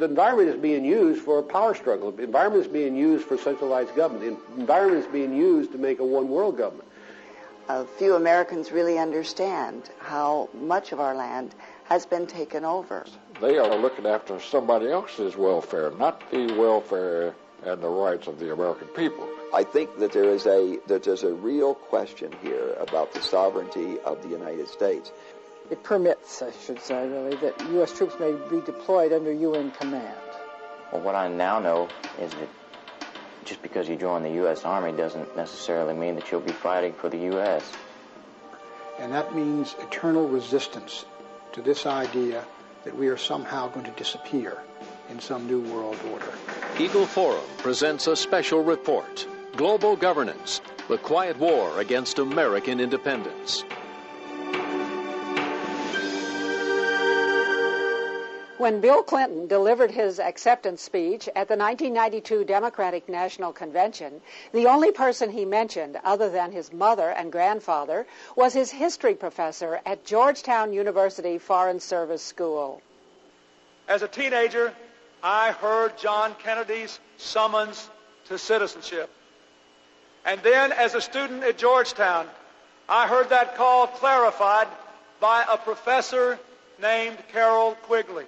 The environment is being used for a power struggle. The environment is being used for centralized government. The environment is being used to make a one-world government. Few Americans really understand how much of our land has been taken over. They are looking after somebody else's welfare, not the welfare and the rights of the American people. I think that there's a real question here about the sovereignty of the United States. It permits, I should say, really, that U.S. troops may be deployed under UN command. Well, what I now know is that just because you join the U.S. Army doesn't necessarily mean that you'll be fighting for the U.S. And that means eternal resistance to this idea that we are somehow going to disappear in some new world order. Eagle Forum presents a special report, Global Governance, the Quiet War Against American Independence. When Bill Clinton delivered his acceptance speech at the 1992 Democratic National Convention, the only person he mentioned, other than his mother and grandfather, was his history professor at Georgetown University Foreign Service School. As a teenager, I heard John Kennedy's summons to citizenship. And then, as a student at Georgetown, I heard that call clarified by a professor named Carroll Quigley.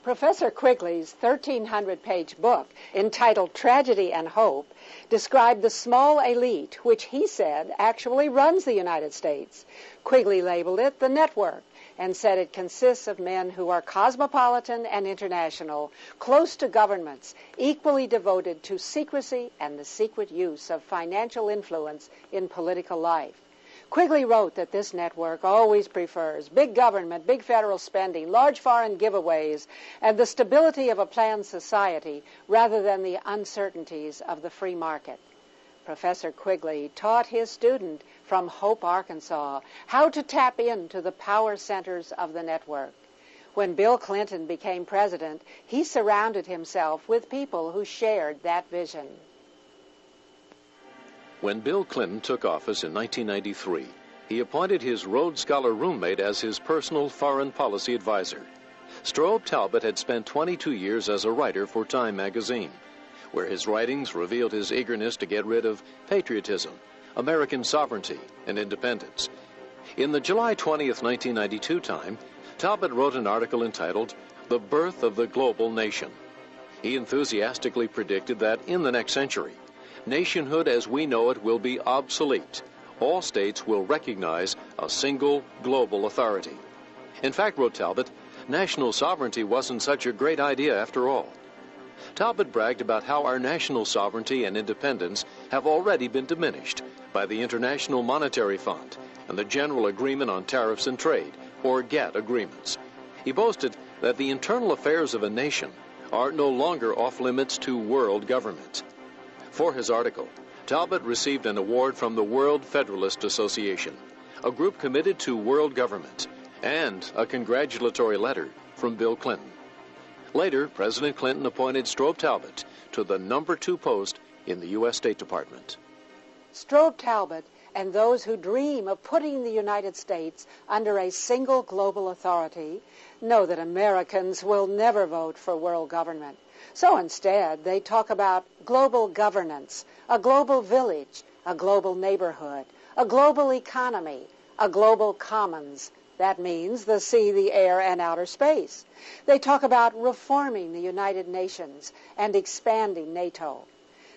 Professor Quigley's 1,300-page book, entitled Tragedy and Hope, described the small elite, which he said actually runs the United States. Quigley labeled it the network and said it consists of men who are cosmopolitan and international, close to governments, equally devoted to secrecy and the secret use of financial influence in political life. Quigley wrote that this network always prefers big government, big federal spending, large foreign giveaways, and the stability of a planned society rather than the uncertainties of the free market. Professor Quigley taught his student from Hope, Arkansas, how to tap into the power centers of the network. When Bill Clinton became president, he surrounded himself with people who shared that vision. When Bill Clinton took office in 1993, he appointed his Rhodes Scholar roommate as his personal foreign policy advisor. Strobe Talbott had spent 22 years as a writer for Time magazine, where his writings revealed his eagerness to get rid of patriotism, American sovereignty, and independence. In the July 20th, 1992 Time, Talbott wrote an article entitled, "The Birth of the Global Nation." He enthusiastically predicted that in the next century, nationhood as we know it will be obsolete. All states will recognize a single global authority. In fact, wrote Talbott, national sovereignty wasn't such a great idea after all. Talbott bragged about how our national sovereignty and independence have already been diminished by the International Monetary Fund and the General Agreement on Tariffs and Trade, or GATT agreements. He boasted that the internal affairs of a nation are no longer off limits to world government. For his article, Talbott received an award from the World Federalist Association, a group committed to world government, and a congratulatory letter from Bill Clinton. Later, President Clinton appointed Strobe Talbott to the number 2 post in the U.S. State Department. Strobe Talbott and those who dream of putting the United States under a single global authority know that Americans will never vote for world government. So instead, they talk about global governance, a global village, a global neighborhood, a global economy, a global commons. That means the sea, the air, and outer space. They talk about reforming the United Nations and expanding NATO.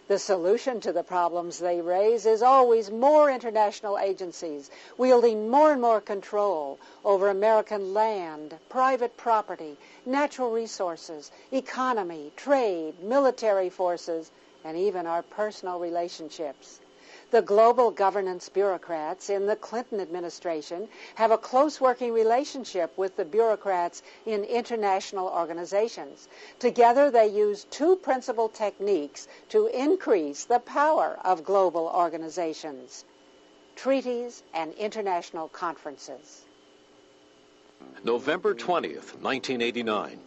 The solution to the problems they raise is always more international agencies wielding more and more control over American land, private property, natural resources, economy, trade, military forces, and even our personal relationships. The global governance bureaucrats in the Clinton administration have a close working relationship with the bureaucrats in international organizations. Together, they use 2 principal techniques to increase the power of global organizations: treaties and international conferences. November 20th, 1989.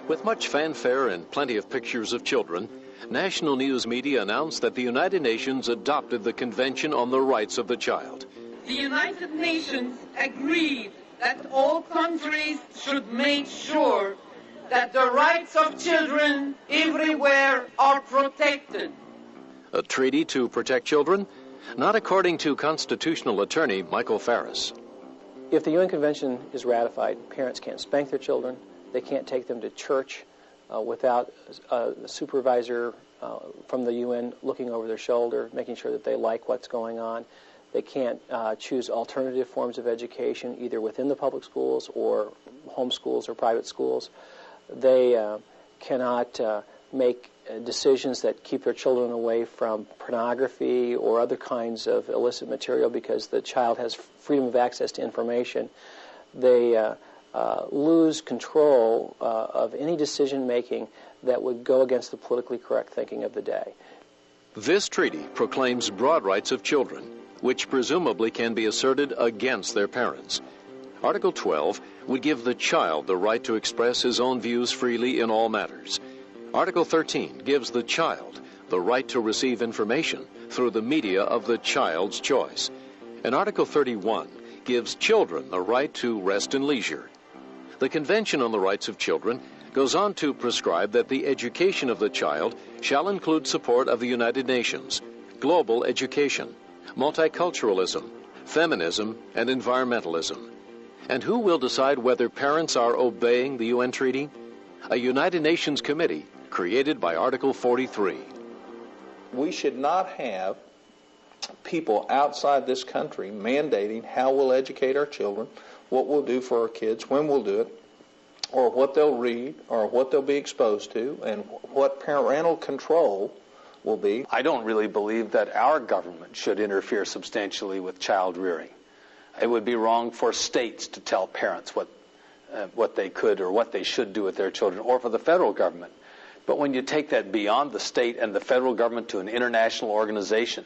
With much fanfare and plenty of pictures of children, national news media announced that the United Nations adopted the Convention on the Rights of the Child. The United Nations agreed that all countries should make sure that the rights of children everywhere are protected. A treaty to protect children? Not according to constitutional attorney Michael Farris. If the UN Convention is ratified, parents can't spank their children. They can't take them to church without a supervisor from the UN looking over their shoulder, making sure that they like what's going on. They can't choose alternative forms of education, either within the public schools or home schools or private schools. They cannot make decisions that keep their children away from pornography or other kinds of illicit material because the child has freedom of access to information. They lose control of any decision-making that would go against the politically correct thinking of the day. This treaty proclaims broad rights of children, which presumably can be asserted against their parents. Article 12 would give the child the right to express his own views freely in all matters. Article 13 gives the child the right to receive information through the media of the child's choice. And Article 31 gives children the right to rest and leisure. The Convention on the Rights of Children goes on to prescribe that the education of the child shall include support of the United Nations, global education, multiculturalism, feminism, and environmentalism. And who will decide whether parents are obeying the UN treaty? A United Nations committee created by Article 43. We should not have people outside this country mandating how we'll educate our children, what we'll do for our kids, when we'll do it, or what they'll read, or what they'll be exposed to, and what parental control will be. I don't really believe that our government should interfere substantially with child rearing. It would be wrong for states to tell parents what they could or what they should do with their children, or for the federal government. But when you take that beyond the state and the federal government to an international organization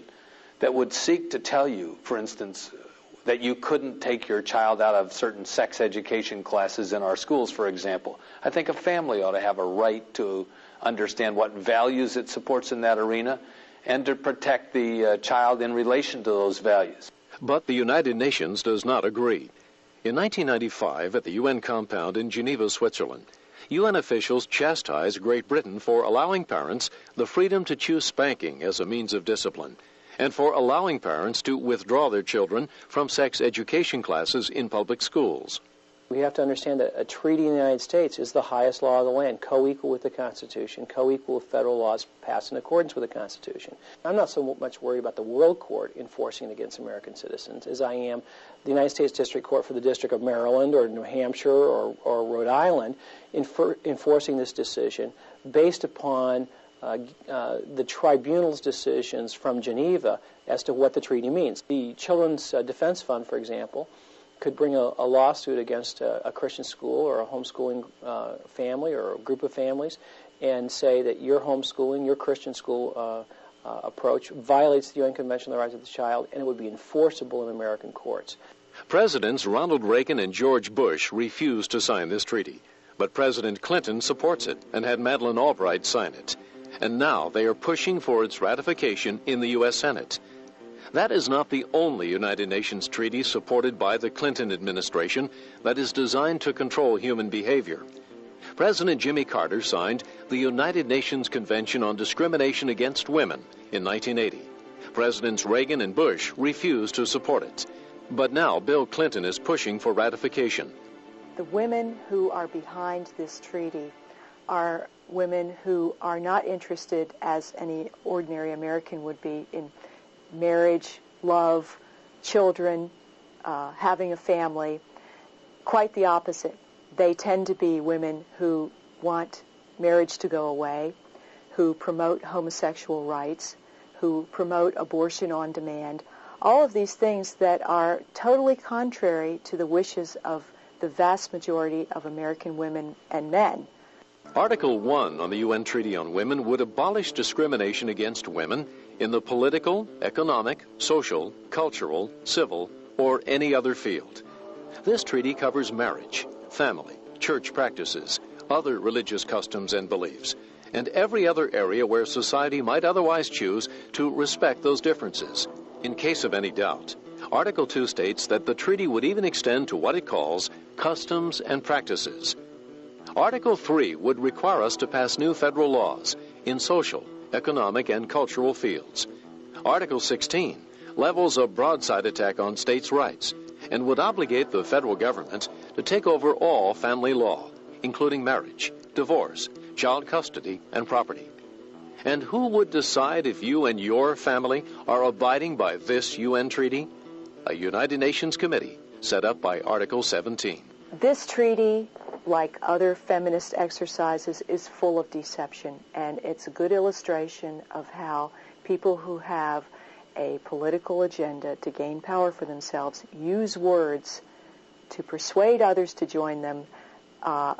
that would seek to tell you, for instance, that you couldn't take your child out of certain sex education classes in our schools, for example, I think a family ought to have a right to understand what values it supports in that arena and to protect the child in relation to those values. But the United Nations does not agree. In 1995, at the UN compound in Geneva, Switzerland, UN officials chastised Great Britain for allowing parents the freedom to choose spanking as a means of discipline, and for allowing parents to withdraw their children from sex education classes in public schools. We have to understand that a treaty in the United States is the highest law of the land, co-equal with the Constitution, co-equal with federal laws passed in accordance with the Constitution. I'm not so much worried about the World Court enforcing it against American citizens as I am the United States District Court for the District of Maryland or New Hampshire or Rhode Island enforcing this decision based upon the tribunal's decisions from Geneva as to what the treaty means. The Children's Defense Fund, for example, could bring a lawsuit against a Christian school or a homeschooling family or a group of families and say that your homeschooling, your Christian school approach violates the UN Convention on the Rights of the Child, and it would be enforceable in American courts. Presidents Ronald Reagan and George Bush refused to sign this treaty, but President Clinton supports it and had Madeleine Albright sign it. And now they are pushing for its ratification in the U.S. Senate. That is not the only United Nations treaty supported by the Clinton administration that is designed to control human behavior. President Jimmy Carter signed the United Nations Convention on Discrimination Against Women in 1980. Presidents Reagan and Bush refused to support it. But now Bill Clinton is pushing for ratification. The women who are behind this treaty are women who are not interested, as any ordinary American would be, in marriage, love, children, having a family. Quite the opposite. They tend to be women who want marriage to go away, who promote homosexual rights, who promote abortion on demand, all of these things that are totally contrary to the wishes of the vast majority of American women and men. Article 1 on the UN Treaty on Women would abolish discrimination against women in the political, economic, social, cultural, civil, or any other field. This treaty covers marriage, family, church practices, other religious customs and beliefs, and every other area where society might otherwise choose to respect those differences. In case of any doubt, Article 2 states that the treaty would even extend to what it calls customs and practices. Article 3 would require us to pass new federal laws in social, economic, and cultural fields. Article 16 levels a broadside attack on states' rights and would obligate the federal government to take over all family law, including marriage, divorce, child custody, and property. And who would decide if you and your family are abiding by this UN treaty? A United Nations committee set up by Article 17. This treaty, like other feminist exercises, is full of deception, and it's a good illustration of how people who have a political agenda to gain power for themselves use words to persuade others to join them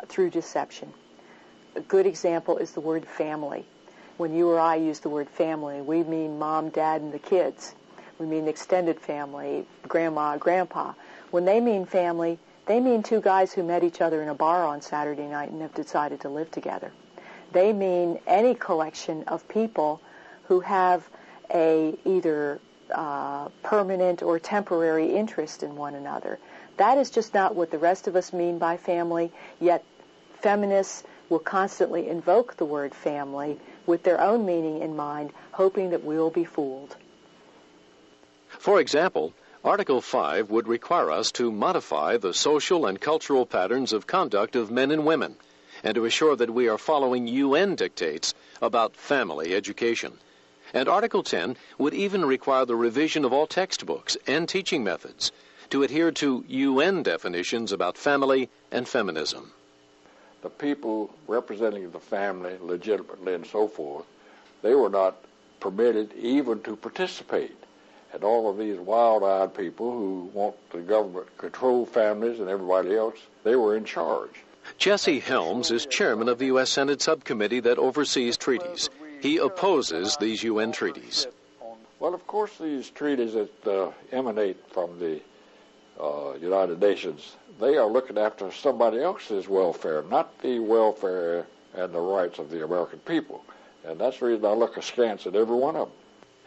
through deception. A good example is the word family. When you or I use the word family, we mean mom, dad, and the kids. We mean extended family, grandma, grandpa. When they mean family, they mean two guys who met each other in a bar on Saturday night and have decided to live together. They mean any collection of people who have a either permanent or temporary interest in one another. That is just not what the rest of us mean by family, yet feminists will constantly invoke the word family with their own meaning in mind, hoping that we'll be fooled. For example, Article 5 would require us to modify the social and cultural patterns of conduct of men and women, and to assure that we are following UN dictates about family education. And Article 10 would even require the revision of all textbooks and teaching methods to adhere to UN definitions about family and feminism. The people representing the family legitimately and so forth, they were not permitted even to participate. And all of these wild-eyed people who want the government to control families and everybody else, they were in charge. Jesse Helms is chairman of the U.S. Senate subcommittee that oversees treaties. He opposes these UN treaties. Well, of course, these treaties that emanate from the United Nations, they are looking after somebody else's welfare, not the welfare and the rights of the American people. And that's the reason I look askance at every one of them.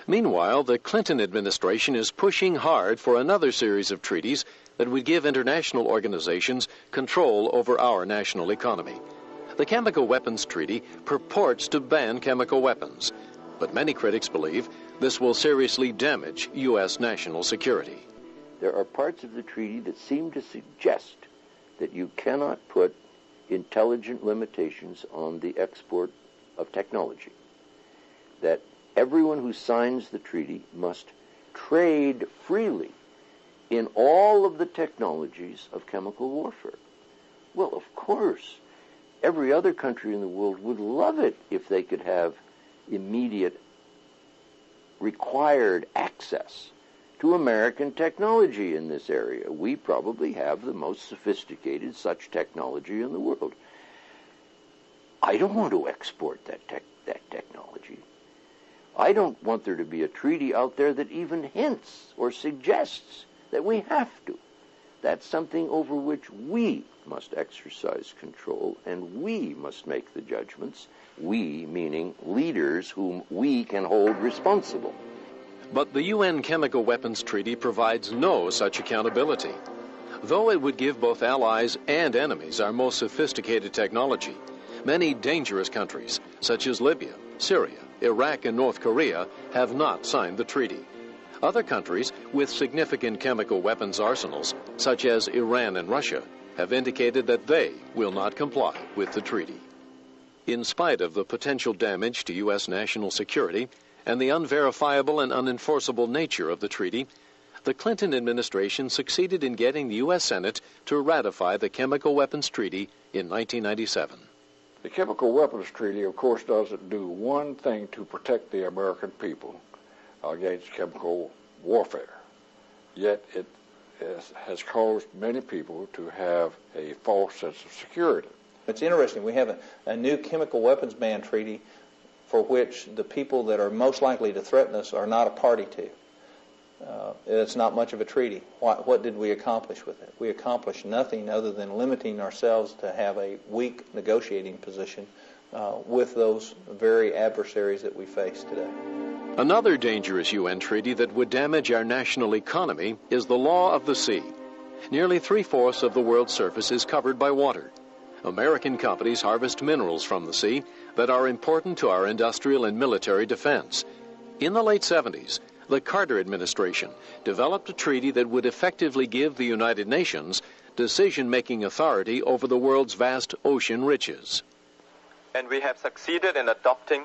Meanwhile, the Clinton administration is pushing hard for another series of treaties that would give international organizations control over our national economy. The Chemical Weapons Treaty purports to ban chemical weapons, but many critics believe this will seriously damage U.S. national security. There are parts of the treaty that seem to suggest that you cannot put intelligent limitations on the export of technology, that everyone who signs the treaty must trade freely in all of the technologies of chemical warfare. Well, of course, every other country in the world would love it if they could have immediate required access to American technology in this area. We probably have the most sophisticated such technology in the world. I don't want to export that technology. I don't want there to be a treaty out there that even hints or suggests that we have to. That's something over which we must exercise control, and we must make the judgments. We, meaning leaders whom we can hold responsible. But the UN Chemical Weapons Treaty provides no such accountability. Though it would give both allies and enemies our most sophisticated technology, many dangerous countries, such as Libya, Syria, Iraq, and North Korea, have not signed the treaty. Other countries with significant chemical weapons arsenals, such as Iran and Russia, have indicated that they will not comply with the treaty. In spite of the potential damage to U.S. national security and the unverifiable and unenforceable nature of the treaty, the Clinton administration succeeded in getting the U.S. Senate to ratify the Chemical Weapons Treaty in 1997. The Chemical Weapons Treaty, of course, doesn't do one thing to protect the American people against chemical warfare. Yet it has caused many people to have a false sense of security. It's interesting. We have a new chemical weapons ban treaty for which the people that are most likely to threaten us are not a party to. It's not much of a treaty. What did we accomplish with it? We accomplished nothing other than limiting ourselves to have a weak negotiating position with those very adversaries that we face today. Another dangerous UN treaty that would damage our national economy is the law of the sea. Nearly 3/4 of the world's surface is covered by water. American companies harvest minerals from the sea that are important to our industrial and military defense. In the late 70s, the Carter administration developed a treaty that would effectively give the United Nations decision-making authority over the world's vast ocean riches. And we have succeeded in adopting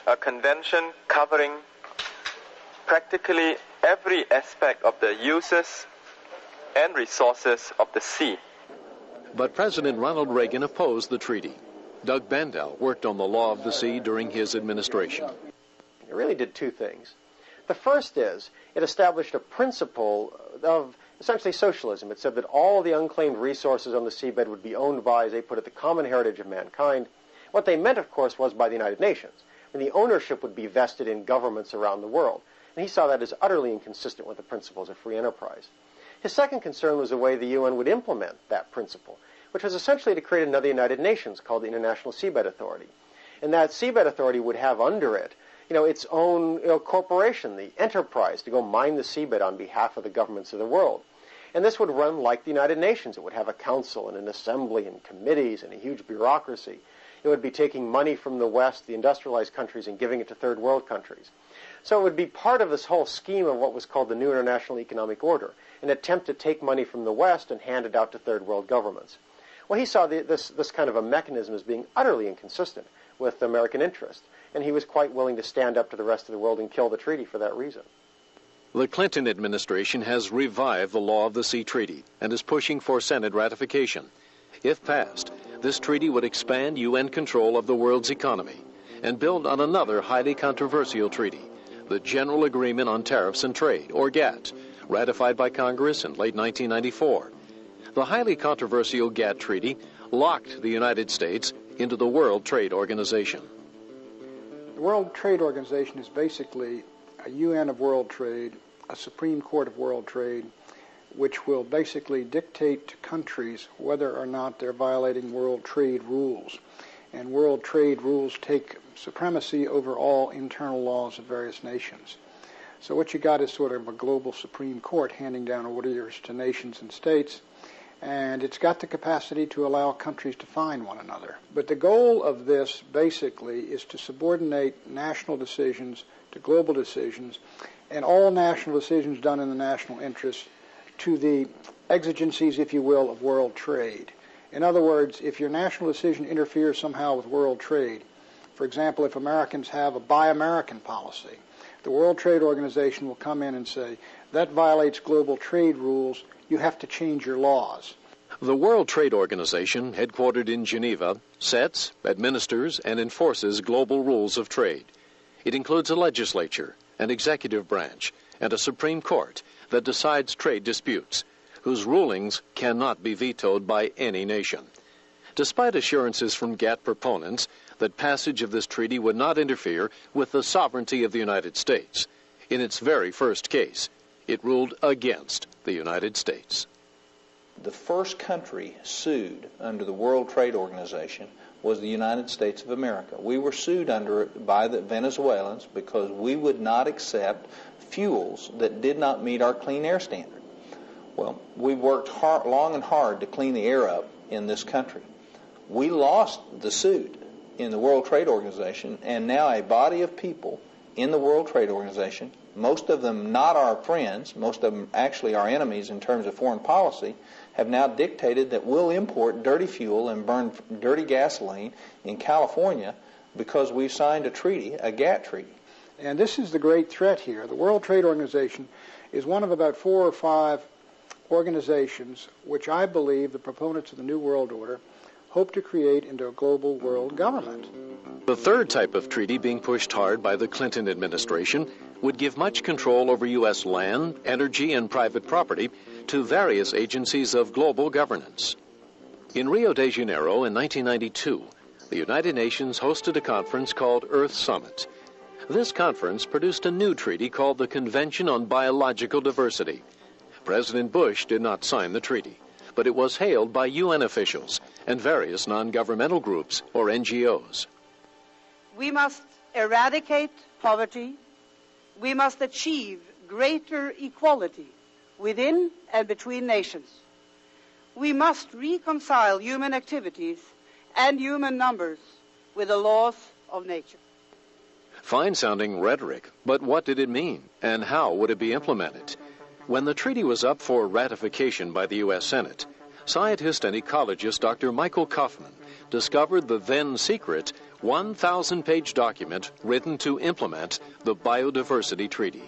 a convention covering practically every aspect of the uses and resources of the sea. But President Ronald Reagan opposed the treaty. Doug Bendell worked on the law of the sea during his administration. It really did two things. The first is it established a principle of essentially socialism. It said that all the unclaimed resources on the seabed would be owned by, as they put it, the common heritage of mankind. What they meant, of course, was by the United Nations. And the ownership would be vested in governments around the world. And he saw that as utterly inconsistent with the principles of free enterprise. His second concern was the way the UN would implement that principle, which was essentially to create another United Nations called the International Seabed Authority. And that Seabed Authority would have under it, its own corporation, the enterprise, to go mine the seabed on behalf of the governments of the world. And this would run like the United Nations. It would have a council and an assembly and committees and a huge bureaucracy. It would be taking money from the West, the industrialized countries, and giving it to third world countries. So it would be part of this whole scheme of what was called the New International Economic Order, an attempt to take money from the West and hand it out to third world governments. Well, he saw this kind of a mechanism as being utterly inconsistent with American interest, and he was quite willing to stand up to the rest of the world and kill the treaty for that reason. The Clinton administration has revived the Law of the Sea Treaty and is pushing for Senate ratification. If passed, this treaty would expand UN control of the world's economy and build on another highly controversial treaty, the General Agreement on Tariffs and Trade, or GATT, ratified by Congress in late 1994. The highly controversial GATT treaty locked the United States into the World Trade Organization. The World Trade Organization is basically a UN of world trade, a Supreme Court of world trade, which will basically dictate to countries whether or not they're violating world trade rules. And world trade rules take supremacy over all internal laws of various nations. So what you got is sort of a global Supreme Court handing down orders to nations and states, and it's got the capacity to allow countries to fine one another. But the goal of this basically is to subordinate national decisions to global decisions, and all national decisions done in the national interest to the exigencies, if you will, of world trade. In other words, if your national decision interferes somehow with world trade, for example, if Americans have a Buy American policy, the World Trade Organization will come in and say, that violates global trade rules, you have to change your laws. The World Trade Organization, headquartered in Geneva, sets, administers, and enforces global rules of trade. It includes a legislature, an executive branch, and a Supreme Court that decides trade disputes, whose rulings cannot be vetoed by any nation. Despite assurances from GATT proponents that passage of this treaty would not interfere with the sovereignty of the United States, in its very first case, it ruled against the United States. The first country sued under the World Trade Organization was the United States of America. We were sued under it by the Venezuelans because we would not accept fuels that did not meet our clean air standard. Well, we worked long and hard to clean the air up in this country. We lost the suit in the World Trade Organization, and now a body of people in the World Trade Organization, most of them not our friends, most of them actually our enemies in terms of foreign policy, have now dictated that we'll import dirty fuel and burn dirty gasoline in California because we've signed a treaty, a GATT treaty. And this is the great threat here. The World Trade Organization is one of about 4 or 5 organizations which I believe the proponents of the New World Order hope to create into a global world government. The third type of treaty being pushed hard by the Clinton administration would give much control over U.S. land, energy, and private property to various agencies of global governance. In Rio de Janeiro in 1992, the United Nations hosted a conference called Earth Summit. This conference produced a new treaty called the Convention on Biological Diversity. President Bush did not sign the treaty, but it was hailed by UN officials and various non-governmental groups, or NGOs. We must eradicate poverty. We must achieve greater equality within and between nations. we must reconcile human activities and human numbers with the laws of nature. Fine-sounding rhetoric, but what did it mean, and how would it be implemented? When the treaty was up for ratification by the U.S. Senate, scientist and ecologist Dr. Michael Kaufman discovered the then-secret 1,000-page document written to implement the Biodiversity Treaty.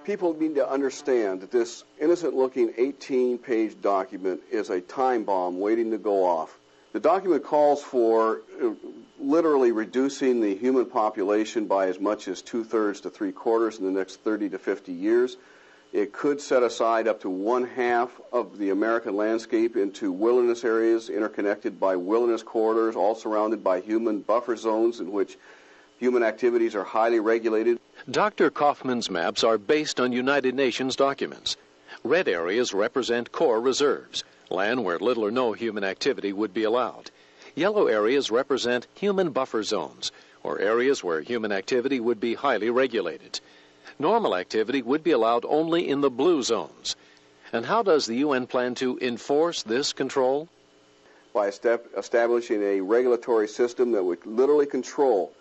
People need to understand that this innocent-looking 18-page document is a time bomb waiting to go off. The document calls for literally reducing the human population by as much as 2/3 to 3/4 in the next 30 to 50 years. It could set aside up to 1/2 of the American landscape into wilderness areas interconnected by wilderness corridors, all surrounded by human buffer zones in which human activities are highly regulated. Dr. Kaufman's maps are based on United Nations documents. Red areas represent core reserves, land where little or no human activity would be allowed. Yellow areas represent human buffer zones, or areas where human activity would be highly regulated. Normal activity would be allowed only in the blue zones. And how does the UN plan to enforce this control? By establishing a regulatory system that would literally control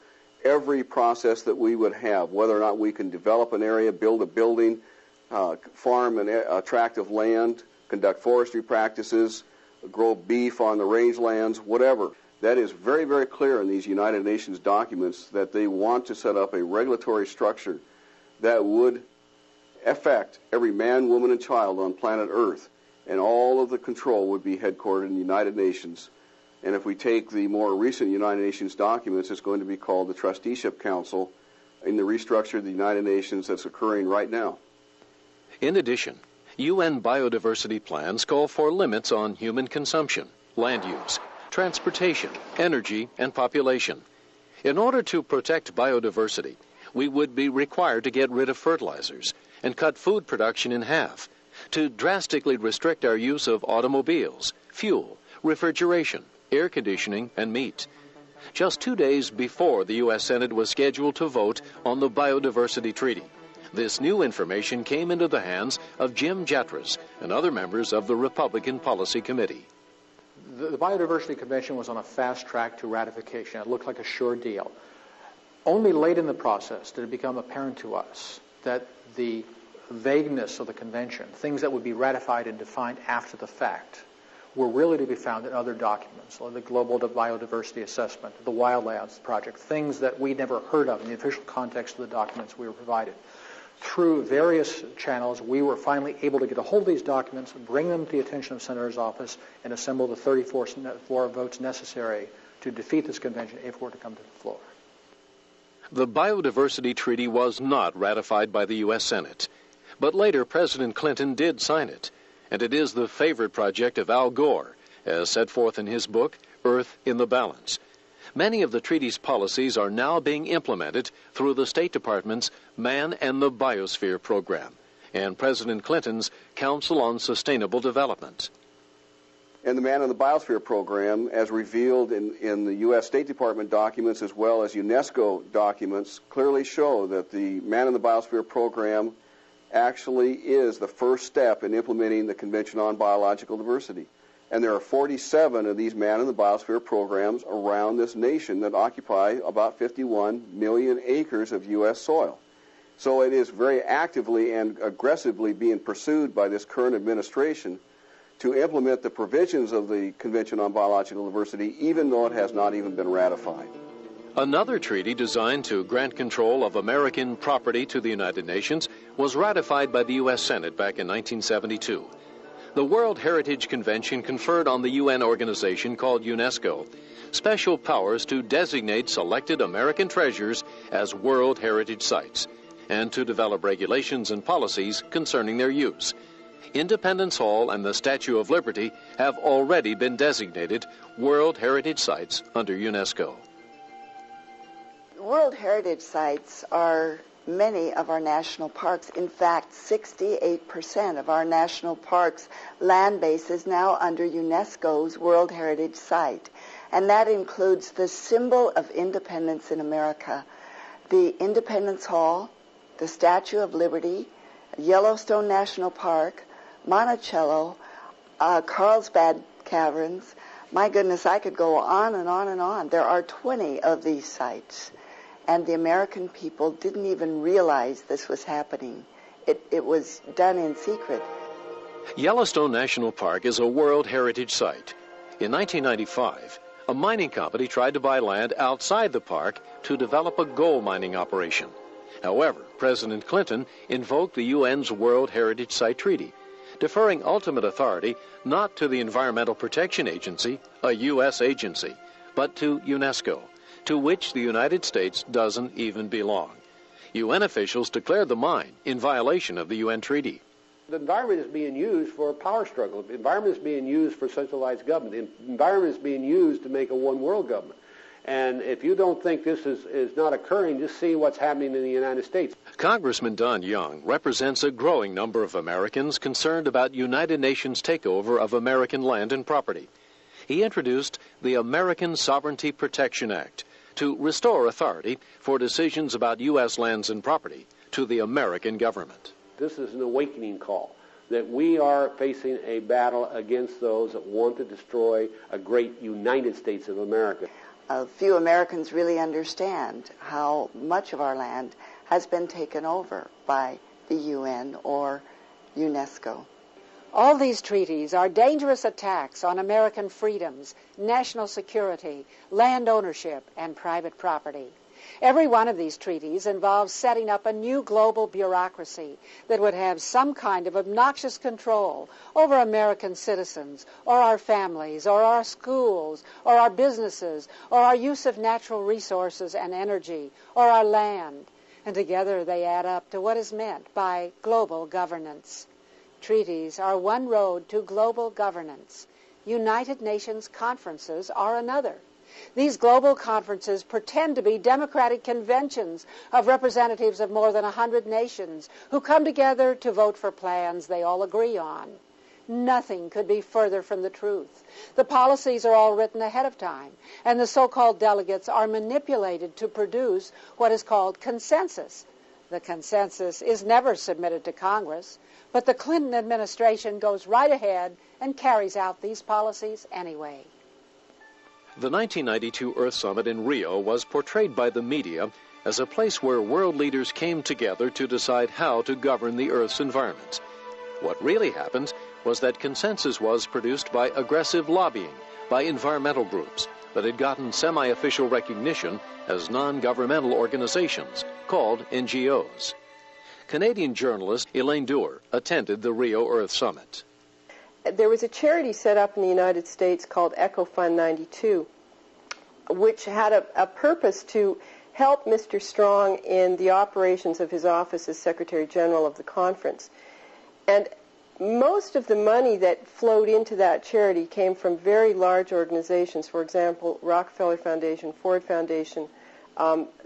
every process that we would have, whether or not we can develop an area, build a building, farm a tract of land, conduct forestry practices, grow beef on the rangelands, whatever. That is very, very clear in these United Nations documents that they want to set up a regulatory structure that would affect every man, woman, and child on planet Earth, and all of the control would be headquartered in the United Nations. And if we take the more recent United Nations documents, it's going to be called the Trusteeship Council in the restructure of the United Nations that's occurring right now. In addition, UN biodiversity plans call for limits on human consumption, land use, transportation, energy, and population. In order to protect biodiversity, we would be required to get rid of fertilizers and cut food production in half, to drastically restrict our use of automobiles, fuel, refrigeration, air conditioning, and meat. Just 2 days before the U.S. Senate was scheduled to vote on the Biodiversity Treaty, this new information came into the hands of Jim Jatras and other members of the Republican Policy Committee. The Biodiversity Convention was on a fast track to ratification. It looked like a sure deal. Only late in the process did it become apparent to us that the vagueness of the convention, things that would be ratified and defined after the fact, were really to be found in other documents, like the Global Biodiversity Assessment, the Wildlands Project, things that we'd never heard of in the official context of the documents we were provided. Through various channels, we were finally able to get a hold of these documents, bring them to the attention of the Senator's office, and assemble the 34 votes necessary to defeat this convention if it were to come to the floor. The Biodiversity Treaty was not ratified by the U.S. Senate, but later President Clinton did sign it, and it is the favorite project of Al Gore, as set forth in his book, Earth in the Balance. Many of the treaty's policies are now being implemented through the State Department's Man and the Biosphere program and President Clinton's Council on Sustainable Development. And the Man and the Biosphere program, as revealed in the U.S. State Department documents as well as UNESCO documents, clearly show that the Man and the Biosphere program actually is the first step in implementing the Convention on Biological Diversity. And there are 47 of these Man and the Biosphere programs around this nation that occupy about 51 million acres of U.S. soil. So it is very actively and aggressively being pursued by this current administration to implement the provisions of the Convention on Biological Diversity, even though it has not even been ratified. Another treaty designed to grant control of American property to the United Nations was ratified by the U.S. Senate back in 1972. The World Heritage Convention conferred on the UN organization called UNESCO special powers to designate selected American treasures as World Heritage Sites and to develop regulations and policies concerning their use. Independence Hall and the Statue of Liberty have already been designated World Heritage Sites under UNESCO. World Heritage Sites are many of our national parks. In fact, 68% of our national parks land base is now under UNESCO's World Heritage Site. And that includes the symbol of independence in America, the Independence Hall, the Statue of Liberty, Yellowstone National Park, Monticello, Carlsbad Caverns. My goodness, I could go on and on and on. There are 20 of these sites, and the American people didn't even realize this was happening. It was done in secret. Yellowstone National Park is a World Heritage Site. In 1995, a mining company tried to buy land outside the park to develop a gold mining operation. However, President Clinton invoked the UN's World Heritage Site Treaty, deferring ultimate authority not to the Environmental Protection Agency, a U.S. agency, but to UNESCO, to which the United States doesn't even belong. UN officials declared the mine in violation of the UN treaty. The environment is being used for a power struggle. The environment is being used for centralized government. The environment is being used to make a one-world government. And if you don't think this is not occurring, just see what's happening in the United States. Congressman Don Young represents a growing number of Americans concerned about United Nations takeover of American land and property. He introduced the American Sovereignty Protection Act to restore authority for decisions about U.S. lands and property to the American government. This is an awakening call that we are facing a battle against those that want to destroy a great United States of America. Few Americans really understand how much of our land has been taken over by the UN or UNESCO. All these treaties are dangerous attacks on American freedoms, national security, land ownership, and private property. Every one of these treaties involves setting up a new global bureaucracy that would have some kind of obnoxious control over American citizens, or our families, or our schools, or our businesses, or our use of natural resources and energy, or our land. And together they add up to what is meant by global governance. Treaties are one road to global governance. United Nations conferences are another. These global conferences pretend to be democratic conventions of representatives of more than 100 nations who come together to vote for plans they all agree on. Nothing could be further from the truth. The policies are all written ahead of time, and the so-called delegates are manipulated to produce what is called consensus. The consensus is never submitted to Congress, but the Clinton administration goes right ahead and carries out these policies anyway. The 1992 Earth Summit in Rio was portrayed by the media as a place where world leaders came together to decide how to govern the Earth's environment. What really happened was that consensus was produced by aggressive lobbying by environmental groups that had gotten semi-official recognition as non-governmental organizations called NGOs. Canadian journalist Elaine Dewar attended the Rio Earth Summit. There was a charity set up in the United States called Echo Fund 92, which had a purpose to help Mr. Strong in the operations of his office as Secretary General of the conference. And most of the money that flowed into that charity came from very large organizations, for example, Rockefeller Foundation, Ford Foundation,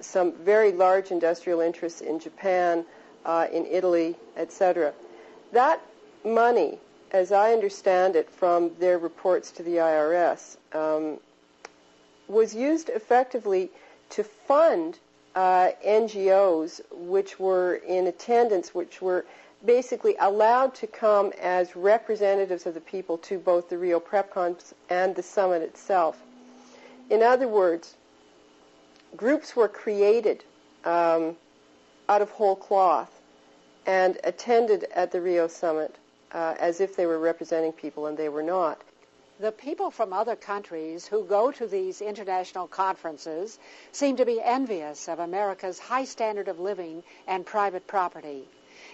some very large industrial interests in Japan, in Italy, etc. That money, as I understand it from their reports to the IRS, was used effectively to fund NGOs which were in attendance, which were basically allowed to come as representatives of the people to both the Rio PrepCon and the summit itself. In other words, groups were created out of whole cloth and attended at the Rio summit as if they were representing people, and they were not. The people from other countries who go to these international conferences seem to be envious of America's high standard of living and private property.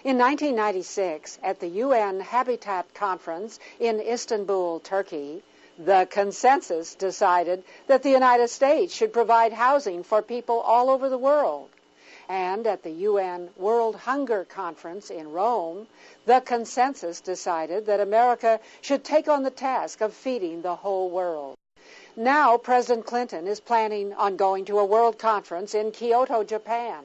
In 1996, at the UN Habitat Conference in Istanbul, Turkey, the consensus decided that the United States should provide housing for people all over the world. And at the UN World Hunger Conference in Rome, the consensus decided that America should take on the task of feeding the whole world. Now, President Clinton is planning on going to a world conference in Kyoto, Japan.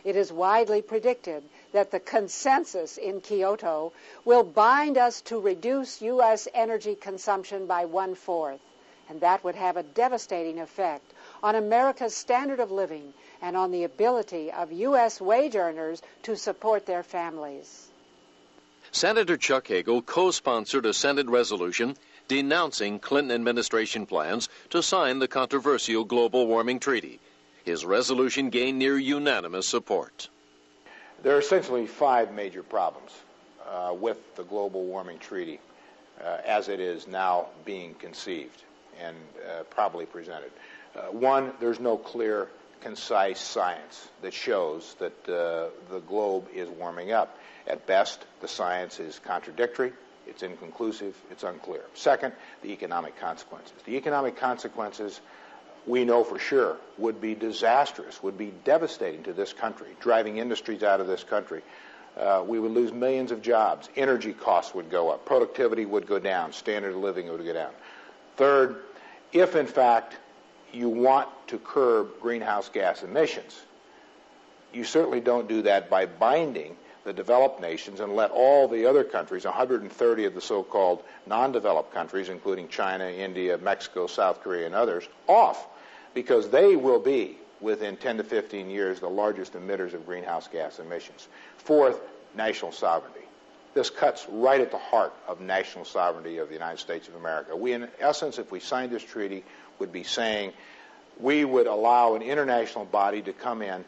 It is widely predicted that the consensus in Kyoto will bind us to reduce U.S. energy consumption by 1/4, and that would have a devastating effect on America's standard of living and on the ability of U.S. wage earners to support their families. Senator Chuck Hagel co-sponsored a Senate resolution denouncing Clinton administration plans to sign the controversial global warming treaty. His resolution gained near unanimous support. There are essentially 5 major problems with the global warming treaty as it is now being conceived and probably presented. One, there's no clear, concise science that shows that the globe is warming up. At best, the science is contradictory, it's inconclusive, it's unclear. Second, the economic consequences. The economic consequences, we know for sure, would be disastrous, would be devastating to this country, driving industries out of this country. We would lose millions of jobs. Energy costs would go up. Productivity would go down. Standard of living would go down. Third, if in fact you want to curb greenhouse gas emissions, you certainly don't do that by binding the developed nations and let all the other countries, 130 of the so-called non-developed countries, including China, India, Mexico, South Korea, and others, off, because they will be, within 10 to 15 years, the largest emitters of greenhouse gas emissions. Fourth, national sovereignty. This cuts right at the heart of national sovereignty of the United States of America. We, in essence, if we signed this treaty, would be saying we would allow an international body to come in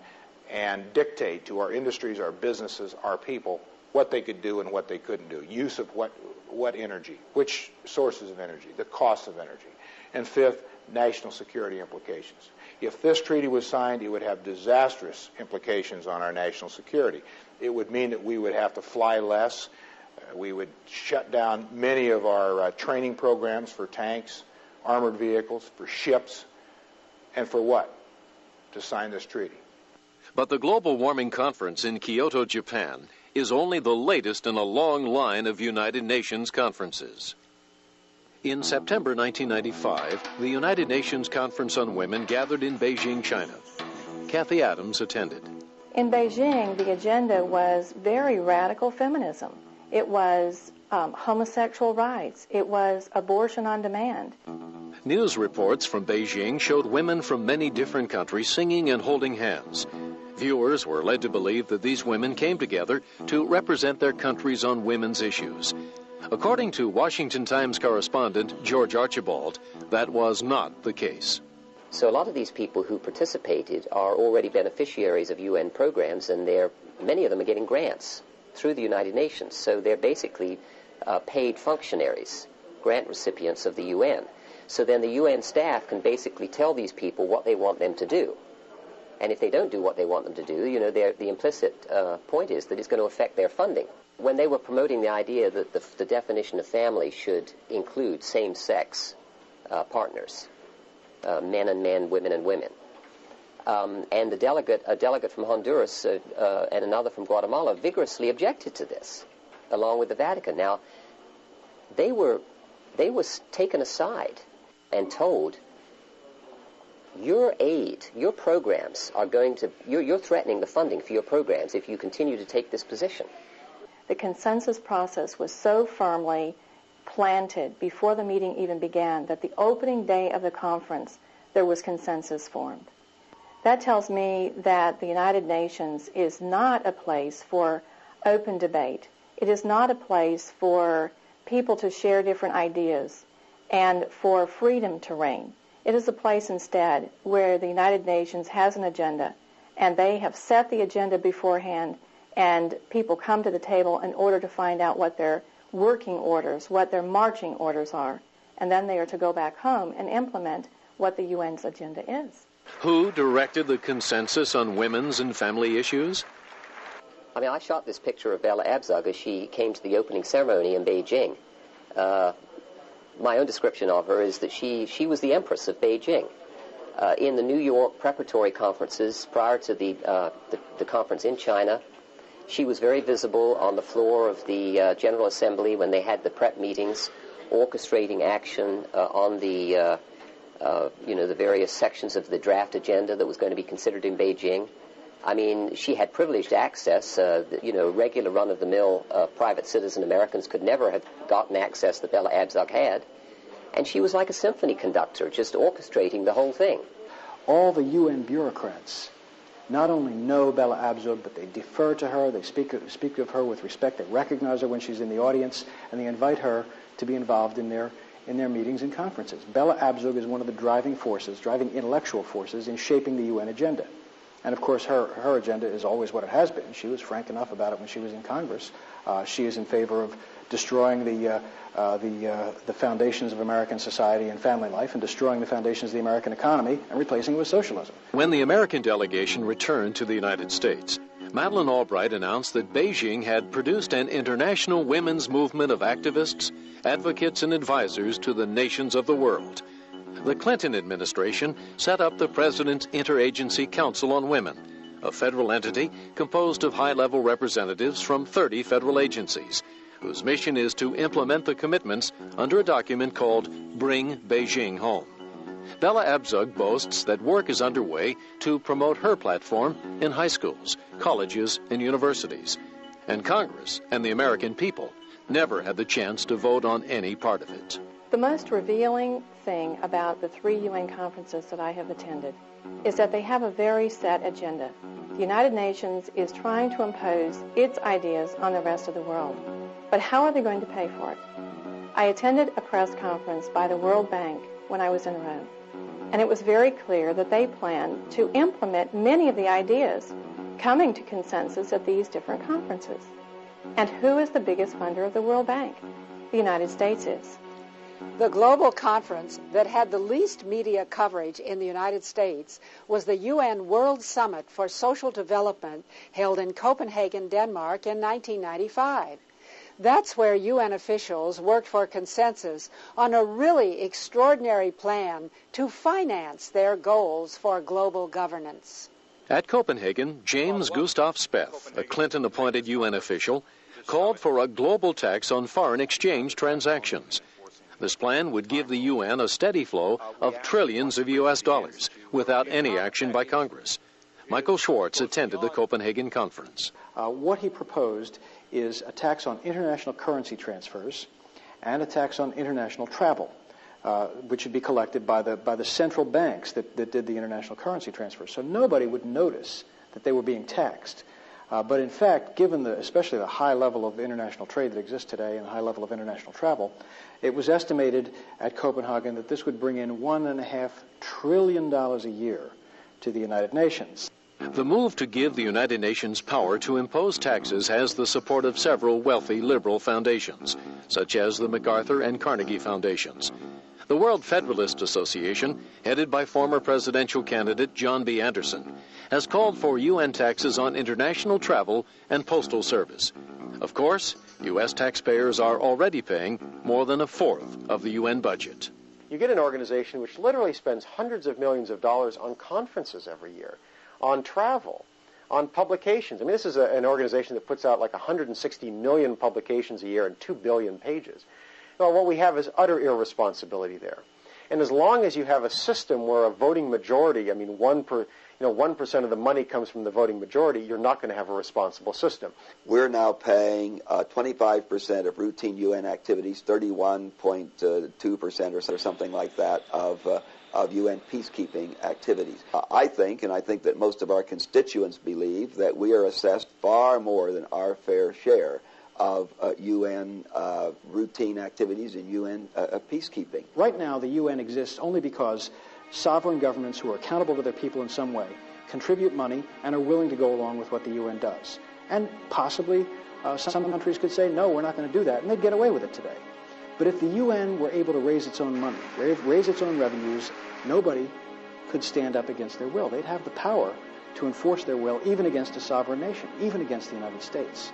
and dictate to our industries, our businesses, our people, what they could do and what they couldn't do. Use of what energy, which sources of energy, the cost of energy. And fifth, national security implications. If this treaty was signed, it would have disastrous implications on our national security. It would mean that we would have to fly less. We would shut down many of our training programs for tanks, armored vehicles, for ships, and for what? To sign this treaty. But the Global Warming Conference in Kyoto, Japan, is only the latest in a long line of United Nations conferences. In September 1995, the United Nations Conference on Women gathered in Beijing, China. Kathy Adams attended. In Beijing, the agenda was very radical feminism. It was homosexual rights. It was abortion on demand. News reports from Beijing showed women from many different countries singing and holding hands. Viewers were led to believe that these women came together to represent their countries on women's issues. According to Washington Times correspondent George Archibald, that was not the case. So a lot of these people who participated are already beneficiaries of UN programs, and many of them are getting grants through the United Nations. So they're basically paid functionaries, grant recipients of the UN. So then the UN staff can basically tell these people what they want them to do. And if they don't do what they want them to do, you know, the implicit point is that it's going to affect their funding. When they were promoting the idea that the definition of family should include same-sex partners, men and men, women and women, and a delegate from Honduras and another from Guatemala vigorously objected to this, along with the Vatican. Now, they were taken aside and told, your aid, your programs are going to, you're threatening the funding for your programs if you continue to take this position. The consensus process was so firmly planted before the meeting even began that the opening day of the conference, there was consensus formed. That tells me that the United Nations is not a place for open debate. It is not a place for people to share different ideas and for freedom to reign. It is a place instead where the United Nations has an agenda, and they have set the agenda beforehand, and people come to the table in order to find out what their working orders, what their marching orders are, and then they are to go back home and implement what the UN's agenda is. Who directed the consensus on women's and family issues? I mean, I shot this picture of Bella Abzug as she came to the opening ceremony in Beijing. My own description of her is that she was the Empress of Beijing. In the New York preparatory conferences prior to the conference in China, she was very visible on the floor of the General Assembly when they had the prep meetings, orchestrating action on the the various sections of the draft agenda that was going to be considered in Beijing. I mean, she had privileged access. Regular run-of-the-mill private citizen Americans could never have gotten access that Bella Abzug had. And she was like a symphony conductor, just orchestrating the whole thing. All the UN bureaucrats not only know Bella Abzug, but they defer to her, they speak of her with respect, they recognize her when she's in the audience, and they invite her to be involved in their meetings and conferences. Bella Abzug is one of the driving intellectual forces in shaping the UN agenda. And of course, her agenda is always what it has been. She was frank enough about it when she was in Congress. She is in favor of destroying the foundations of American society and family life and destroying the foundations of the American economy and replacing it with socialism. When the American delegation returned to the United States, Madeleine Albright announced that Beijing had produced an international women's movement of activists, advocates, and advisors to the nations of the world. The Clinton administration set up the President's Interagency Council on Women, a federal entity composed of high-level representatives from 30 federal agencies, whose mission is to implement the commitments under a document called Bring Beijing Home. Bella Abzug boasts that work is underway to promote her platform in high schools, colleges, and universities. And Congress and the American people never had the chance to vote on any part of it. The most revealing thing about the 3 UN conferences that I have attended is that they have a very set agenda. The United Nations is trying to impose its ideas on the rest of the world. But how are they going to pay for it? I attended a press conference by the World Bank when I was in Rome, and it was very clear that they plan to implement many of the ideas coming to consensus at these different conferences. And who is the biggest funder of the World Bank? The United States is. The global conference that had the least media coverage in the United States was the UN World Summit for Social Development held in Copenhagen, Denmark in 1995. That's where UN officials worked for consensus on a really extraordinary plan to finance their goals for global governance. At Copenhagen, James Gustav Speth, a Clinton-appointed UN official, called for a global tax on foreign exchange transactions. This plan would give the UN a steady flow of trillions of U.S. dollars without any action by Congress. Michael Schwartz attended the Copenhagen conference. What he proposed is a tax on international currency transfers and a tax on international travel, which would be collected by the central banks that did the international currency transfers. So nobody would notice that they were being taxed. But in fact, given especially the high level of international trade that exists today and the high level of international travel, it was estimated at Copenhagen that this would bring in $1.5 trillion a year to the United Nations. The move to give the United Nations power to impose taxes has the support of several wealthy liberal foundations, such as the MacArthur and Carnegie Foundations. The World Federalist Association, headed by former presidential candidate John B. Anderson, has called for UN taxes on international travel and postal service. Of course, U.S. taxpayers are already paying more than 1/4 of the UN budget. You get an organization which literally spends hundreds of millions of dollars on conferences every year, on travel, on publications. I mean, this is an organization that puts out like 160 million publications a year and 2 billion pages. Well, what we have is utter irresponsibility there. And as long as you have a system where a voting majority, 1% of the money comes from the voting majority, you're not going to have a responsible system. We're now paying 25% of routine UN activities, 31.2% or something like that of UN peacekeeping activities. I think that most of our constituents believe that we are assessed far more than our fair share of UN routine activities and UN peacekeeping. Right now, the UN exists only because sovereign governments who are accountable to their people in some way contribute money and are willing to go along with what the UN does. And possibly some countries could say, no, we're not going to do that, and they'd get away with it today. But if the UN were able to raise its own money, raise its own revenues, nobody could stand up against their will. They'd have the power to enforce their will even against a sovereign nation, even against the United States.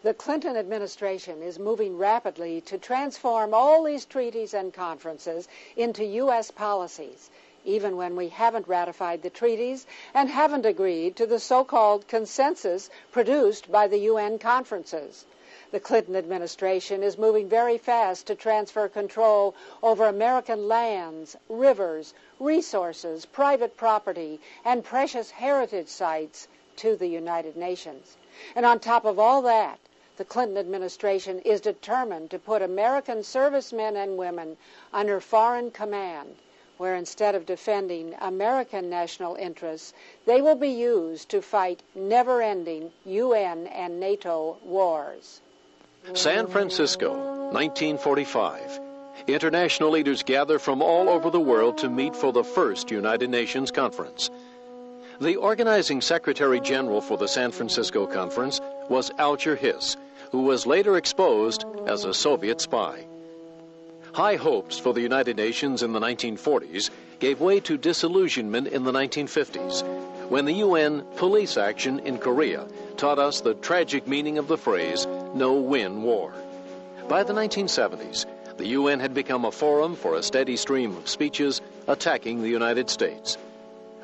The Clinton administration is moving rapidly to transform all these treaties and conferences into U.S. policies, even when we haven't ratified the treaties and haven't agreed to the so-called consensus produced by the UN conferences. The Clinton administration is moving very fast to transfer control over American lands, rivers, resources, private property, and precious heritage sites to the United Nations. And on top of all that, the Clinton administration is determined to put American servicemen and women under foreign command, where instead of defending American national interests, they will be used to fight never-ending UN and NATO wars. San Francisco, 1945. International leaders gather from all over the world to meet for the first United Nations conference. The organizing Secretary General for the San Francisco Conference was Alger Hiss, who was later exposed as a Soviet spy. High hopes for the United Nations in the 1940s gave way to disillusionment in the 1950s, when the UN police action in Korea taught us the tragic meaning of the phrase, no-win war. By the 1970s, the UN had become a forum for a steady stream of speeches attacking the United States.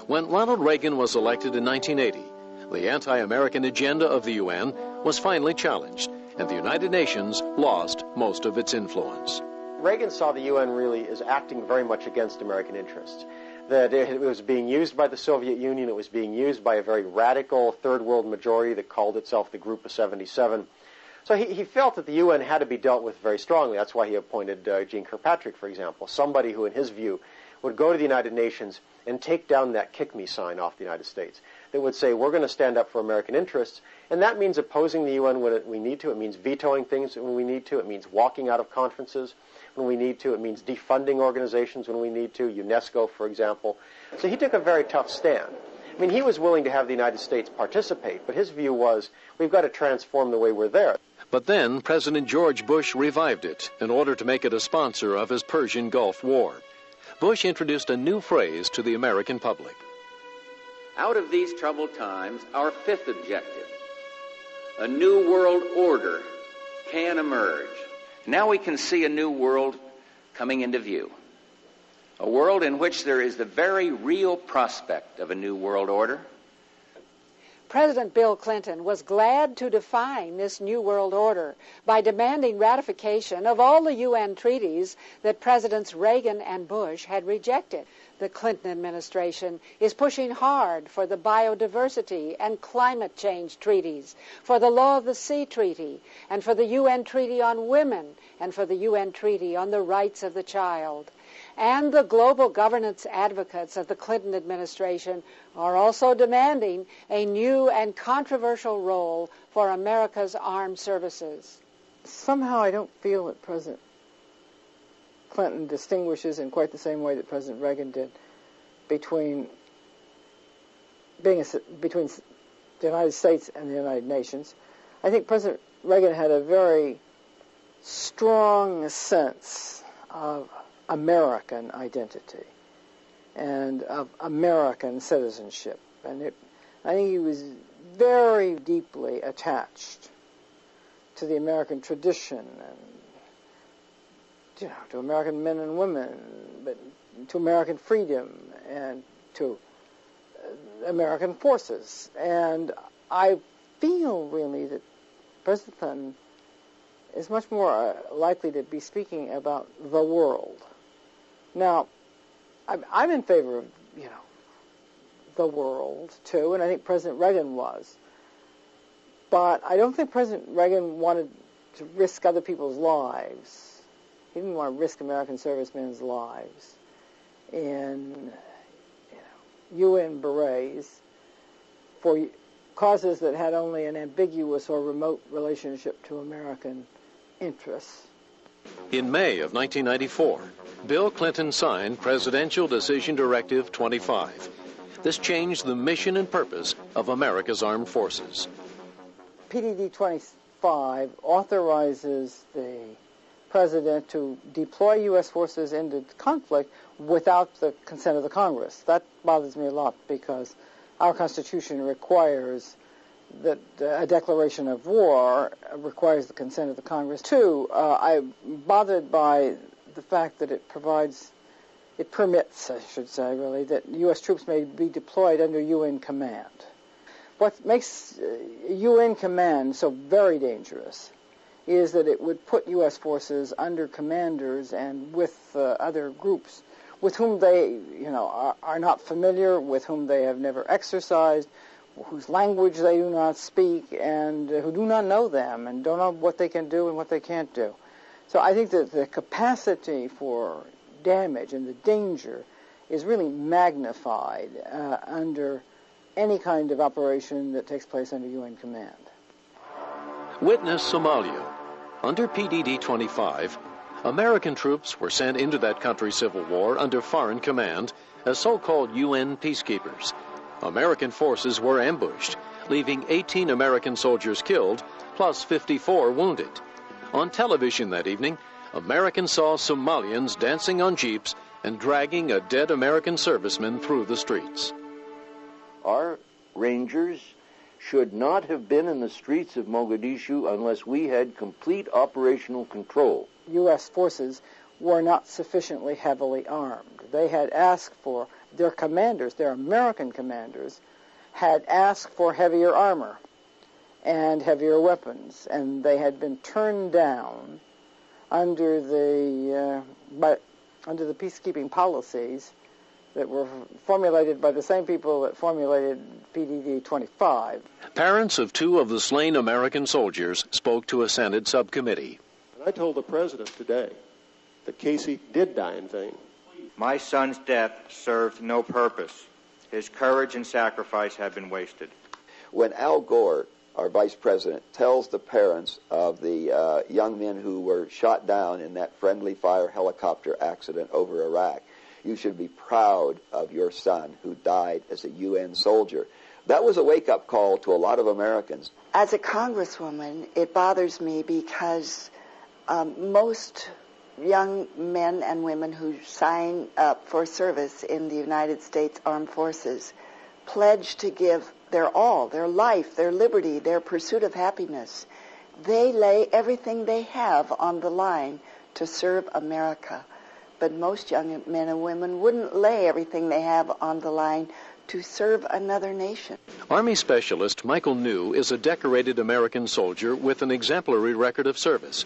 When Ronald Reagan was elected in 1980, the anti-American agenda of the UN was finally challenged, and the United Nations lost most of its influence. Reagan saw the UN really as acting very much against American interests, that it was being used by the Soviet Union, it was being used by a very radical third world majority that called itself the Group of 77. So he felt that the UN had to be dealt with very strongly. That's why he appointed Jeane Kirkpatrick, for example, somebody who, in his view, would go to the United Nations and take down that kick me sign off the United States, that would say, we're going to stand up for American interests, and that means opposing the UN when we need to. It means vetoing things when we need to. It means walking out of conferences when we need to. It means defunding organizations when we need to, UNESCO, for example. So he took a very tough stand. I mean, he was willing to have the United States participate, but his view was, we've got to transform the way we're there. But then President George Bush revived it in order to make it a sponsor of his Persian Gulf War. Bush introduced a new phrase to the American public. Out of these troubled times, our fifth objective, a new world order, can emerge. Now we can see a new world coming into view. A world in which there is the very real prospect of a new world order. President Bill Clinton was glad to define this new world order by demanding ratification of all the UN treaties that Presidents Reagan and Bush had rejected. The Clinton administration is pushing hard for the biodiversity and climate change treaties, for the Law of the Sea Treaty, and for the UN Treaty on Women, and for the UN Treaty on the Rights of the Child. And the global governance advocates of the Clinton administration are also demanding a new and controversial role for America's armed services. Somehow I don't feel that President Clinton distinguishes in quite the same way that President Reagan did between the United States and the United Nations. I think President Reagan had a very strong sense of American identity and of American citizenship. And I think he was very deeply attached to the American tradition and to American men and women, but to American freedom and to American forces. And I feel really that President Clinton is much more likely to be speaking about the world. Now, I'm in favor of, the world, too, and I think President Reagan was. But I don't think President Reagan wanted to risk other people's lives. He didn't want to risk American servicemen's lives in, UN berets for causes that had only an ambiguous or remote relationship to American interests. In May of 1994, Bill Clinton signed Presidential Decision Directive 25. This changed the mission and purpose of America's armed forces. PDD 25 authorizes the President to deploy U.S. forces into conflict without the consent of the Congress. That bothers me a lot because our Constitution requires that a declaration of war requires the consent of the Congress. Two, I'm bothered by the fact that it permits, I should say, really, that U.S. troops may be deployed under UN command. What makes UN command so very dangerous is that it would put U.S. forces under commanders and with other groups with whom they, are not familiar, with whom they have never exercised, whose language they do not speak, and who do not know them and don't know what they can do and what they can't do. So I think that the capacity for damage and the danger is really magnified under any kind of operation that takes place under UN command. Witness Somalia. Under PDD-25, American troops were sent into that country's civil war under foreign command as so-called UN peacekeepers. American forces were ambushed, leaving 18 American soldiers killed, plus 54 wounded. On television that evening, Americans saw Somalians dancing on jeeps and dragging a dead American serviceman through the streets. Our Rangers should not have been in the streets of Mogadishu unless we had complete operational control. U.S. forces were not sufficiently heavily armed. They had asked for, their commanders, their American commanders, had asked for heavier armor and heavier weapons, and they had been turned down under the peacekeeping policies that were formulated by the same people that formulated PDD-25. Parents of two of the slain American soldiers spoke to a Senate subcommittee. I told the president today that Casey did die in vain. My son's death served no purpose. His courage and sacrifice have been wasted. When Al Gore, our vice president, tells the parents of the young men who were shot down in that friendly fire helicopter accident over Iraq, you should be proud of your son who died as a UN soldier. That was a wake-up call to a lot of Americans. As a congresswoman, it bothers me because most young men and women who sign up for service in the United States Armed Forces pledge to give their all, their life, their liberty, their pursuit of happiness. They lay everything they have on the line to serve America. But most young men and women wouldn't lay everything they have on the line to serve another nation. Army Specialist Michael New is a decorated American soldier with an exemplary record of service.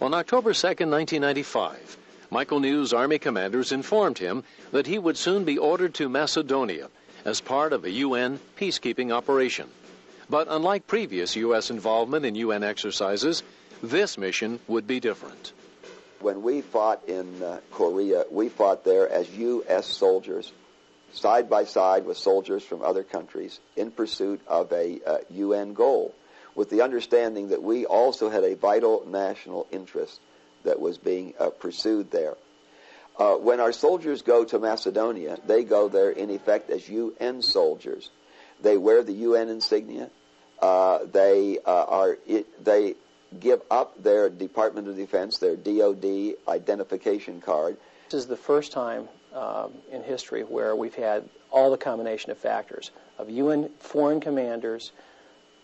On October 2, 1995, Michael New's Army commanders informed him that he would soon be ordered to Macedonia as part of a UN peacekeeping operation. But unlike previous U.S. involvement in UN exercises, this mission would be different. When we fought in Korea, we fought there as U.S. soldiers, side by side with soldiers from other countries, in pursuit of a UN goal, with the understanding that we also had a vital national interest that was being pursued there. When our soldiers go to Macedonia, they go there in effect as UN soldiers. They wear the UN insignia. They give up their Department of Defense, their DOD identification card. This is the first time in history where we've had all the combination of factors of UN foreign commanders,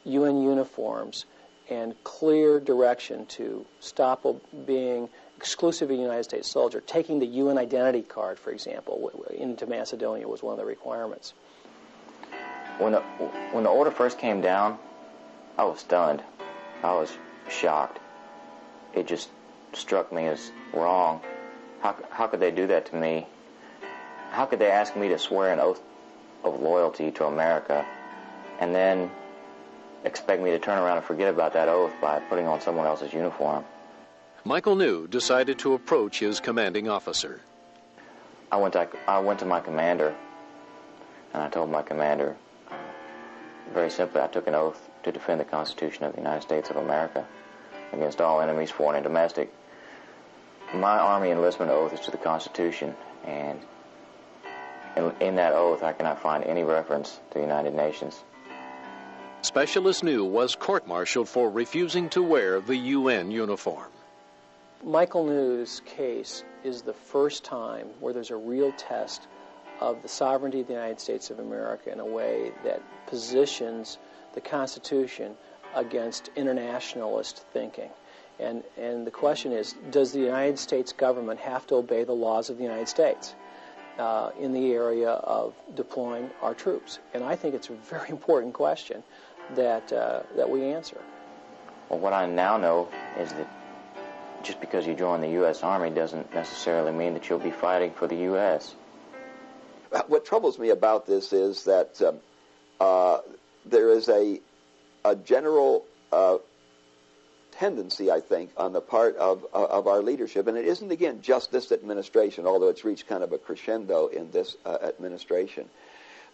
UN uniforms, and clear direction to stop being exclusively a United States soldier. Taking the UN identity card, for example, into Macedonia was one of the requirements. When the order first came down, I was stunned. I was shocked. It just struck me as wrong. How could they do that to me? How could they ask me to swear an oath of loyalty to America and then expect me to turn around and forget about that oath by putting on someone else's uniform? Michael New decided to approach his commanding officer. I went to my commander, and I told my commander, very simply, I took an oath to defend the Constitution of the United States of America against all enemies, foreign and domestic. My Army enlistment oath is to the Constitution, and in that oath I cannot find any reference to the United Nations. Specialist New was court-martialed for refusing to wear the UN uniform. Michael New's case is the first time where there's a real test of the sovereignty of the United States of America in a way that positions the Constitution against internationalist thinking. And the question is, does the United States government have to obey the laws of the United States in the area of deploying our troops? And I think it's a very important question that we answer. Well, what I now know is that just because you join the U.S. Army doesn't necessarily mean that you'll be fighting for the U.S. What troubles me about this is that there is a general tendency, I think, on the part of our leadership, and it isn't, again, just this administration, although it's reached kind of a crescendo in this administration,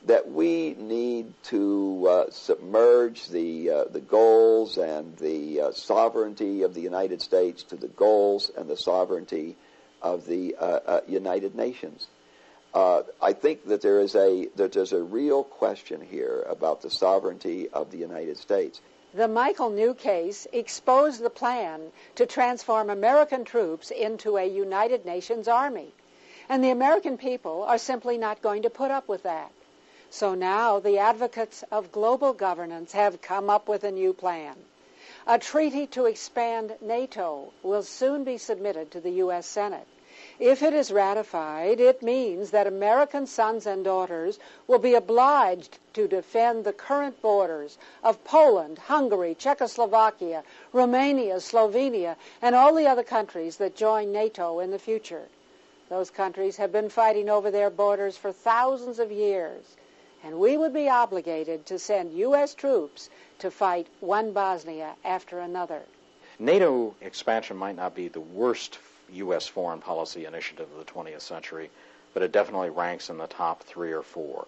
that we need to submerge the goals and the sovereignty of the United States to the goals and the sovereignty of the United Nations. I think that there's a real question here about the sovereignty of the United States. The Michael New case exposed the plan to transform American troops into a United Nations army. And the American people are simply not going to put up with that. So now the advocates of global governance have come up with a new plan. A treaty to expand NATO will soon be submitted to the U.S. Senate. If it is ratified, it means that American sons and daughters will be obliged to defend the current borders of Poland, Hungary, Czechoslovakia, Romania, Slovenia, and all the other countries that join NATO in the future. Those countries have been fighting over their borders for thousands of years, and we would be obligated to send U.S. troops to fight one Bosnia after another. NATO expansion might not be the worst U.S. foreign policy initiative of the 20th century, but it definitely ranks in the top 3 or 4.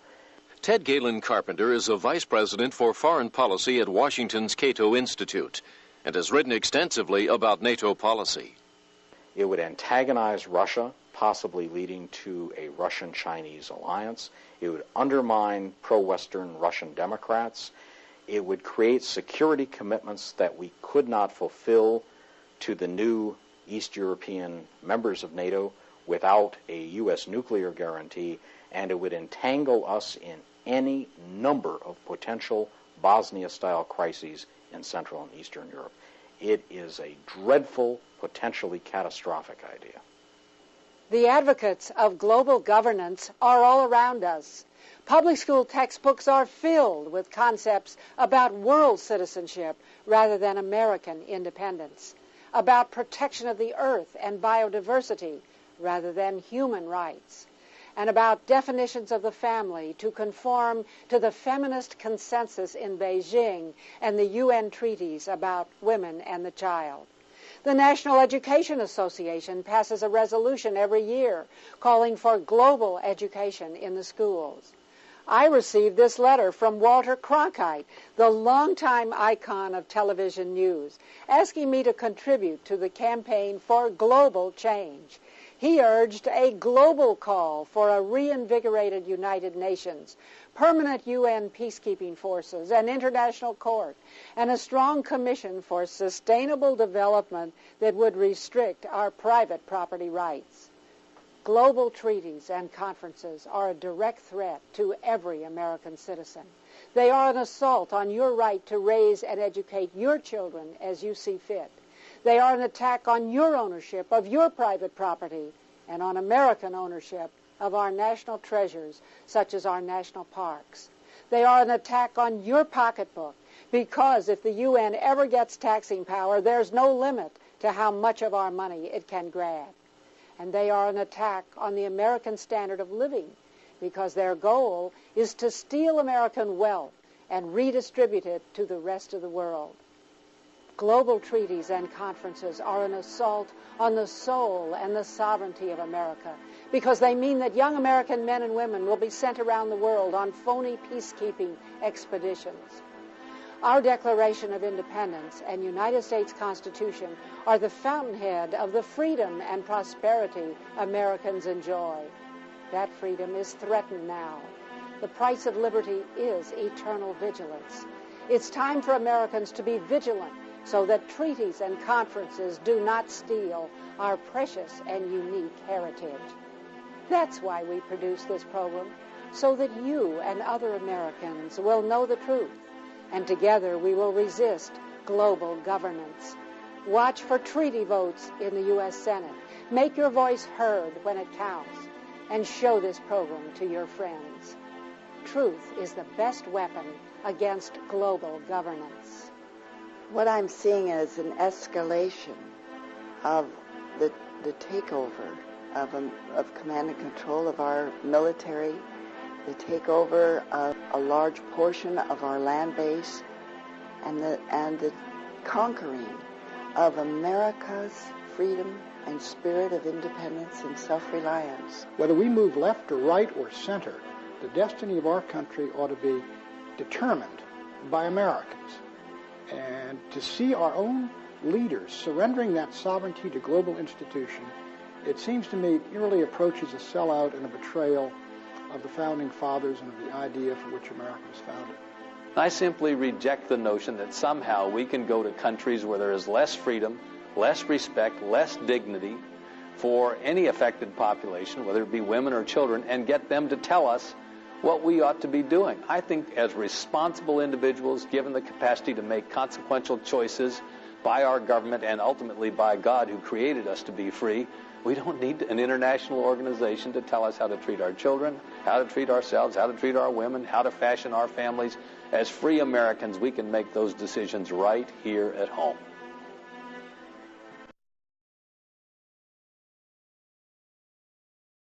Ted Galen Carpenter is a vice president for foreign policy at Washington's Cato Institute and has written extensively about NATO policy. It would antagonize Russia, possibly leading to a Russian-Chinese alliance. It would undermine pro-Western Russian Democrats. It would create security commitments that we could not fulfill to the new East European members of NATO without a U.S. nuclear guarantee, and it would entangle us in any number of potential Bosnia-style crises in Central and Eastern Europe. It is a dreadful, potentially catastrophic idea. The advocates of global governance are all around us. Public school textbooks are filled with concepts about world citizenship rather than American independence, about protection of the earth and biodiversity rather than human rights, and about definitions of the family to conform to the feminist consensus in Beijing and the UN treaties about women and the child. The National Education Association passes a resolution every year calling for global education in the schools. I received this letter from Walter Cronkite, the longtime icon of television news, asking me to contribute to the campaign for global change. He urged a global call for a reinvigorated United Nations, permanent UN peacekeeping forces, an international court, and a strong commission for sustainable development that would restrict our private property rights. Global treaties and conferences are a direct threat to every American citizen. They are an assault on your right to raise and educate your children as you see fit. They are an attack on your ownership of your private property and on American ownership of our national treasures, such as our national parks. They are an attack on your pocketbook, because if the UN ever gets taxing power, there's no limit to how much of our money it can grab. And they are an attack on the American standard of living, because their goal is to steal American wealth and redistribute it to the rest of the world. Global treaties and conferences are an assault on the soul and the sovereignty of America, because they mean that young American men and women will be sent around the world on phony peacekeeping expeditions. Our Declaration of Independence and United States Constitution are the fountainhead of the freedom and prosperity Americans enjoy. That freedom is threatened now. The price of liberty is eternal vigilance. It's time for Americans to be vigilant so that treaties and conferences do not steal our precious and unique heritage. That's why we produce this program, so that you and other Americans will know the truth, and together we will resist global governance. Watch for treaty votes in the U.S. Senate. Make your voice heard when it counts, and show this program to your friends. Truth is the best weapon against global governance. What I'm seeing is an escalation of the takeover of command and control of our military, the takeover of a large portion of our land base, and the conquering of America's freedom and spirit of independence and self-reliance. Whether we move left or right or center, the destiny of our country ought to be determined by Americans. And to see our own leaders surrendering that sovereignty to global institution, it seems to me really approaches a sellout and a betrayal of the founding fathers and of the idea for which America was founded. I simply reject the notion that somehow we can go to countries where there is less freedom, less respect, less dignity for any affected population, whether it be women or children, and get them to tell us what we ought to be doing. I think as responsible individuals, given the capacity to make consequential choices by our government and ultimately by God who created us to be free, we don't need an international organization to tell us how to treat our children, how to treat ourselves, how to treat our women, how to fashion our families. As free Americans, we can make those decisions right here at home.